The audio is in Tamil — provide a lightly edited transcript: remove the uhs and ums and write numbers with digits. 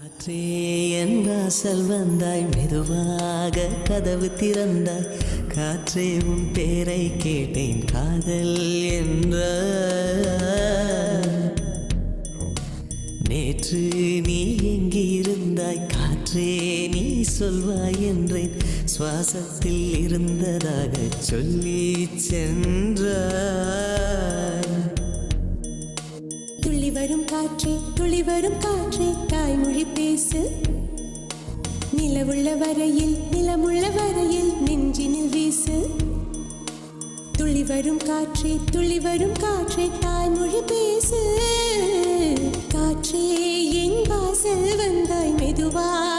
காற்றே என் வாசல் வந்தாய், மெதுவாக கதவு திறந்தாய். காற்றே உன் பேரை கேட்டேன், காதல் என்ற. நேற்று நீ எங்கிருந்தாய், காற்றே நீ சொல்வாய் என்றேன். சுவாசத்தில் இருந்ததாக சொல்லி சென்றாய். துள்ளி வரும் காற்றே, துளி வரும் காற்றே, தாய்மொழி பேசு. நிலவுள்ள வரையில், நிலமுள்ள வரையில் நெஞ்சினில் வீசு. துள்ளி வரும் காற்றே, துளி வரும் காற்றே, தாய்மொழி பேசு. காற்றே என் வாசல் வந்தாய், மெதுவா